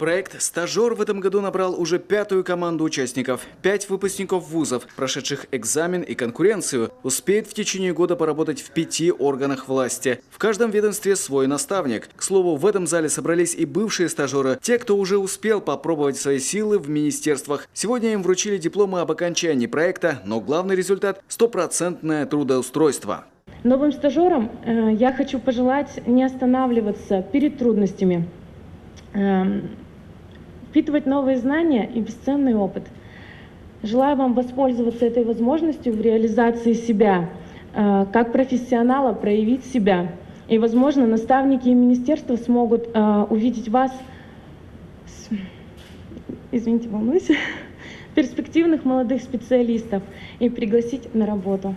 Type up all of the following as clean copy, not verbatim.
Проект «Стажер» в этом году набрал уже 5-ю команду участников. 5 выпускников вузов, прошедших экзамен и конкуренцию, успеют в течение года поработать в 5 органах власти. В каждом ведомстве свой наставник. К слову, в этом зале собрались и бывшие стажеры, те, кто уже успел попробовать свои силы в министерствах. Сегодня им вручили дипломы об окончании проекта, но главный результат – стопроцентное трудоустройство. Новым стажерам я хочу пожелать не останавливаться перед трудностями, впитывать новые знания и бесценный опыт. Желаю вам воспользоваться этой возможностью в реализации себя, как профессионала проявить себя. И, возможно, наставники и министерства смогут увидеть вас, извините, волнуюсь, перспективных молодых специалистов и пригласить на работу.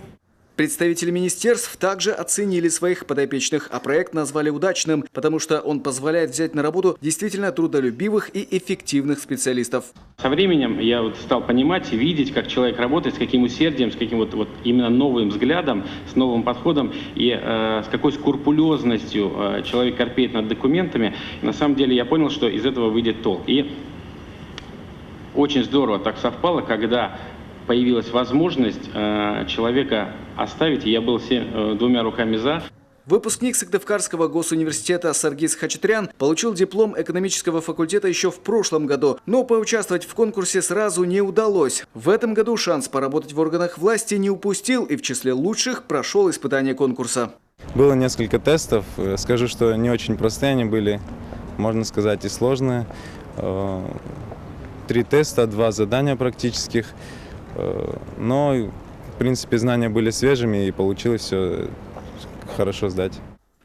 Представители министерств также оценили своих подопечных, а проект назвали удачным, потому что он позволяет взять на работу действительно трудолюбивых и эффективных специалистов. Со временем я стал понимать и видеть, как человек работает, с каким усердием, с каким вот именно новым взглядом, с новым подходом и с какой скрупулезностью человек корпеет над документами. На самом деле я понял, что из этого выйдет толк. И очень здорово так совпало, когда появилась возможность человека оставить, и я был двумя руками за. Выпускник Сыктывкарского госуниверситета Саргис Хачатрян получил диплом экономического факультета еще в прошлом году, но поучаствовать в конкурсе сразу не удалось. В этом году шанс поработать в органах власти не упустил и в числе лучших прошел испытание конкурса. Было несколько тестов, скажу, что не очень простые они были, можно сказать, и сложные. 3 теста, 2 задания практических. Но, в принципе, знания были свежими и получилось все хорошо сдать.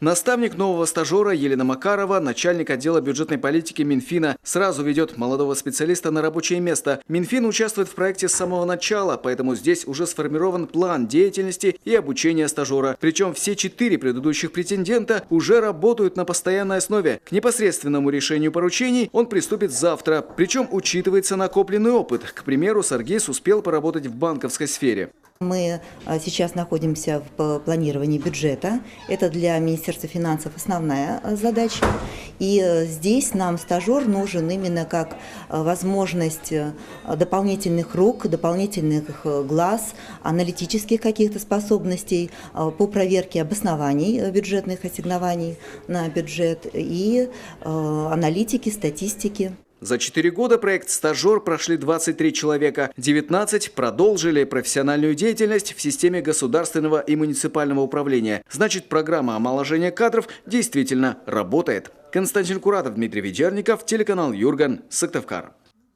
Наставник нового стажера Елена Макарова, начальник отдела бюджетной политики Минфина, сразу ведет молодого специалиста на рабочее место. Минфин участвует в проекте с самого начала, поэтому здесь уже сформирован план деятельности и обучения стажера. Причем все 4 предыдущих претендента уже работают на постоянной основе. К непосредственному решению поручений он приступит завтра. Причем учитывается накопленный опыт. К примеру, Саргис успел поработать в банковской сфере. Мы сейчас находимся в планировании бюджета. Это для Министерства финансов основная задача. И здесь нам стажер нужен именно как возможность дополнительных рук, дополнительных глаз, аналитических каких-то способностей по проверке обоснований бюджетных ассигнований на бюджет и аналитики, статистики. За 4 года проект «Стажер» прошли 23 человека. 19 продолжили профессиональную деятельность в системе государственного и муниципального управления. Значит, программа омоложения кадров действительно работает. Константин Куратов, Дмитрий Ведерников, телеканал Юрган, Сыктывкар.